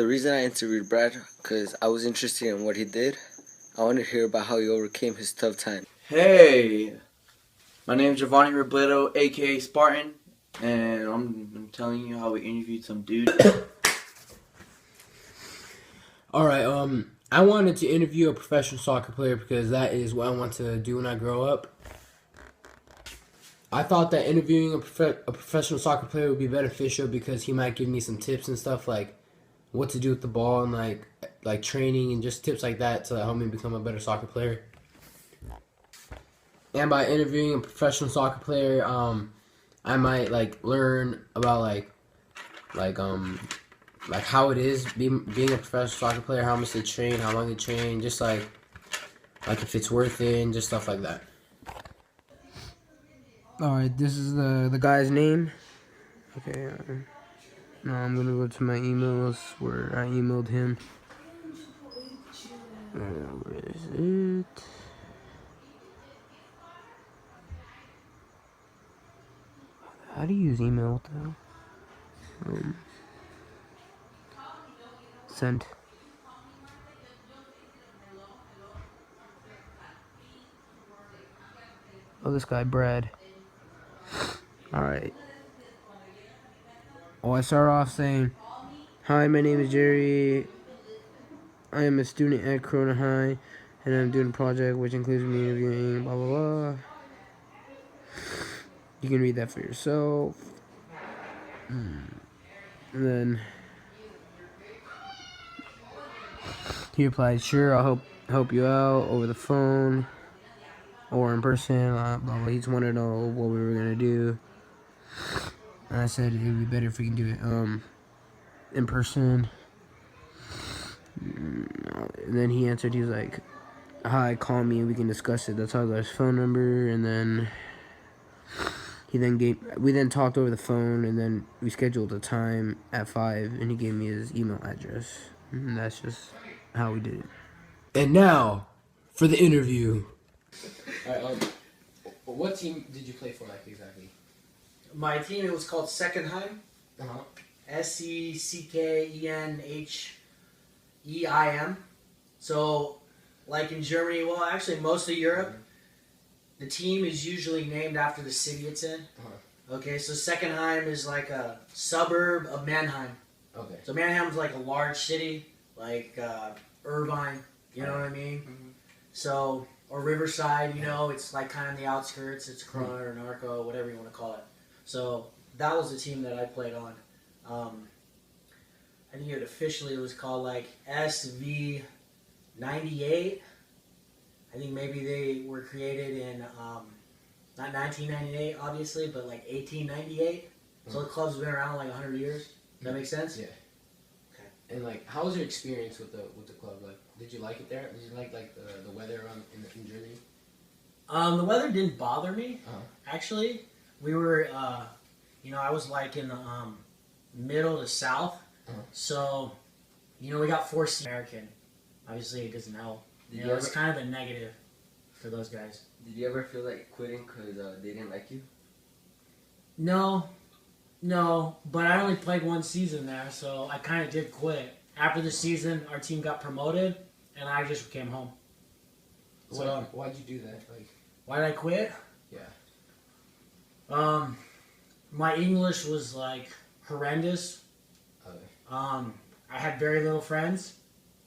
The reason I interviewed Brad, because I was interested in what he did. I wanted to hear about how he overcame his tough time. Hey, my name is Giovanni Robledo, aka Spartan, and I'm telling you how we interviewed some dude. Alright, I wanted to interview a professional soccer player because that is what I want to do when I grow up. I thought that interviewing a professional soccer player would be beneficial because he might give me some tips and stuff like what to do with the ball and like training and just tips like that to help me become a better soccer player. And by interviewing a professional soccer player, I might learn about how it is being a professional soccer player, how much they train, how long they train, just like if it's worth it and just stuff like that. Alright, this is the guy's name. Okay, now I'm gonna go to my emails where I emailed him. Where is it? How do you use email though? Sent. Oh, this guy, Brad. Alright. Oh, I start off saying, "Hi, my name is Jerry. I am a student at Corona High, and I'm doing a project which includes me interviewing blah blah blah." You can read that for yourself. And then he replied, "Sure, I'll help you out over the phone or in person." Blah blah. He just wanted to know what we were gonna do, and I said it would be better if we can do it in person. And then he answered, he was like, "Hi, call me and we can discuss it." That's how I got his phone number, and then we then talked over the phone, and then we scheduled a time at 5, and he gave me his email address, and that's just how we did it. And now for the interview. Alright, what team did you play for, exactly? My team, it was called Seckenheim. Seckenheim. So, like in Germany, well, actually most of Europe, the team is usually named after the city it's in. Okay, so Seckenheim is like a suburb of Mannheim. Okay. So Mannheim's like a large city, like Irvine, you know what I mean? So, or Riverside, it's like kind of in the outskirts, it's Corona or Narco, whatever you want to call it. So, that was the team that I played on. I think officially it was called like SV98. I think maybe they were created in, not 1998 obviously, but like 1898. So the club's been around like 100 years. Does that make sense? Yeah. Okay. And how was your experience with the club? Did you like it there? Did you like the weather around in Jersey? The weather didn't bother me. Actually, we were, I was like in the middle to south. So, we got 4 American. Obviously, it doesn't help. It's kind of a negative for those guys. Did you ever feel like quitting because they didn't like you? No, but I only played 1 season there, so I kind of did quit. After the season, our team got promoted, and I just came home. So, why'd you do that? Why did I quit? Yeah. My English was horrendous. I had very little friends,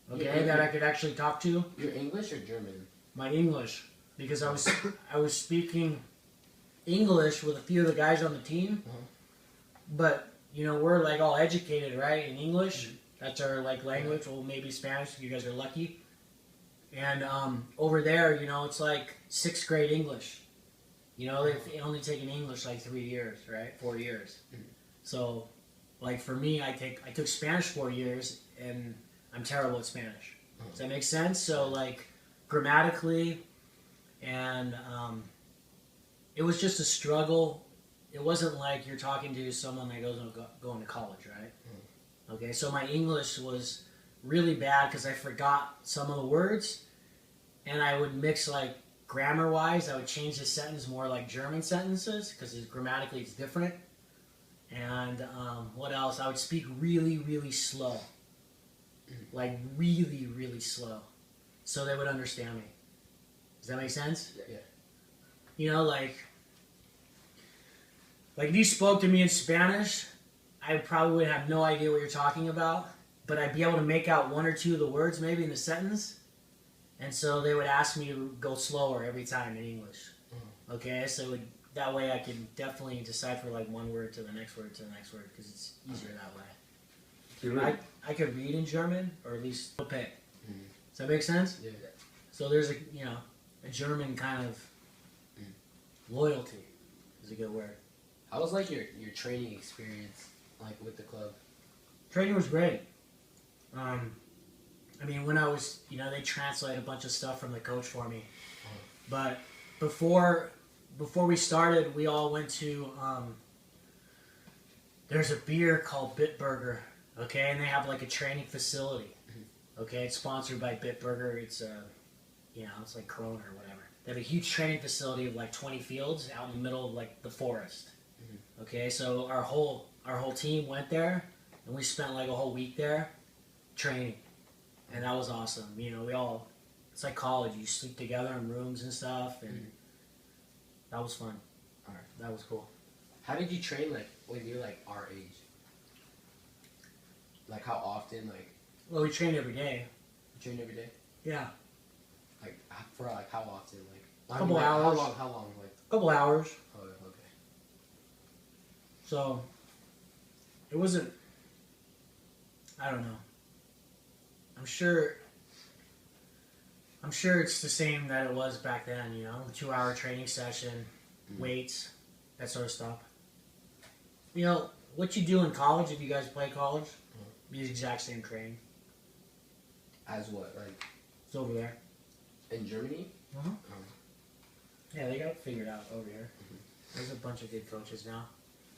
that I could actually talk to. You're English or German? My English, because I was speaking English with a few of the guys on the team, but we're all educated, right, in English. That's our language. Well, maybe Spanish if you guys are lucky. And over there, it's like 6th grade English. They've only taken English 3 years, right, 4 years. So. For me, I took Spanish 4 years, and I'm terrible at Spanish. Does that make sense? So, grammatically, and it was just a struggle. It wasn't like you're talking to someone that going to college, right? Okay, so my English was really bad because I forgot some of the words, and I would mix, grammar-wise, I would change the sentence more like German sentences, because grammatically it's different. And what else? I would speak really, really slow. like really, really slow, so they would understand me. Does that make sense? Yeah. You know, like if you spoke to me in Spanish, I probably would have no idea what you're talking about, but I'd be able to make out one or two of the words maybe in the sentence, and so they would ask me to go slower every time in English. Okay, so that way I could definitely decipher like one word to the next word to the next word because it's easier that way. I could read in German, or at least pick. Does that make sense? Yeah. So there's a German kind of loyalty is a good word. How was like your training experience like with the club? Training was great. I mean, when I was, they translate a bunch of stuff from the coach for me. But before we started, we all went to, there's a beer called Bitburger, okay? And they have like a training facility, okay? It's sponsored by Bitburger. It's, it's like Corona or whatever. They have a huge training facility of like 20 fields out in the middle of like the forest, okay? So our whole team went there, and we spent like a whole week there training. And that was awesome. It's like college. You sleep together in rooms and stuff, and that was fun. All right. That was cool. How did you train like when you're like our age? Like how often? Like Well, we trained every day. you train every day? Yeah. Like for like how often? Like Couple like, hours. How long? Like Couple hours. oh okay. So it wasn't. I don't know. I'm sure it's the same that it was back then. 2-hour training session, weights, that sort of stuff. What you do in college, if you guys play college, be the exact same training. As what? Like It's over there. in Germany? Yeah, they got it figured out over here. There's a bunch of good coaches now.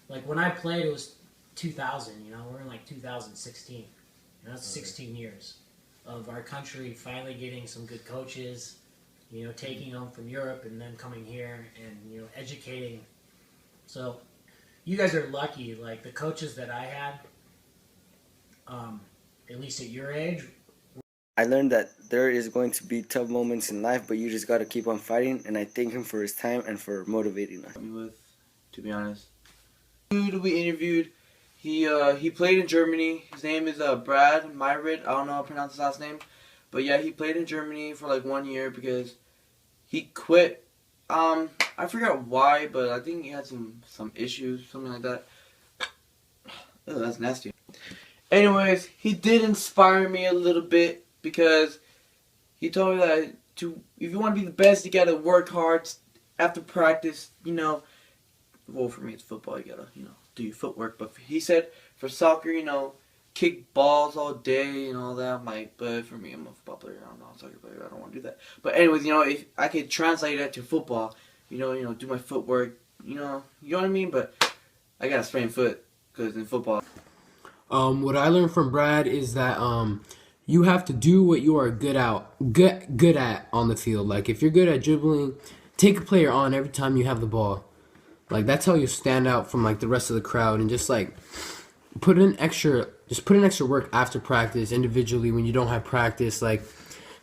Like when I played, it was 2000. We're in like 2016. That's 16 years of our country finally getting some good coaches. Taking them from Europe and then coming here and educating. So you guys are lucky. Like the coaches that I had, at least at your age. I learned that there is going to be tough moments in life, but you just got to keep on fighting, and I thank him for his time and for motivating us. To be honest. Dude we interviewed, he played in Germany. His name is Brad Myrid. I don't know how to pronounce his last name. But yeah, he played in Germany for like 1 year because he quit. I forgot why, but I think he had some issues, something like that. Oh, that's nasty. Anyways, he did inspire me a little bit because he told me that if you want to be the best, you gotta work hard after practice. Well, for me it's football. You gotta do your footwork. But he said for soccer, kick balls all day and all that. But for me, I'm a football player. I'm not a soccer player. I don't want to do that. But anyways, if I could translate that to football, do my footwork. You know what I mean. But I got a sprained foot because in football. What I learned from Brad is that you have to do what you are good at on the field. Like if you're good at dribbling, take a player on every time you have the ball. Like that's how you stand out from like the rest of the crowd, and just like put in extra work after practice individually when you don't have practice, like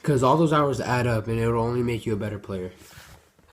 because all those hours add up and it'll only make you a better player.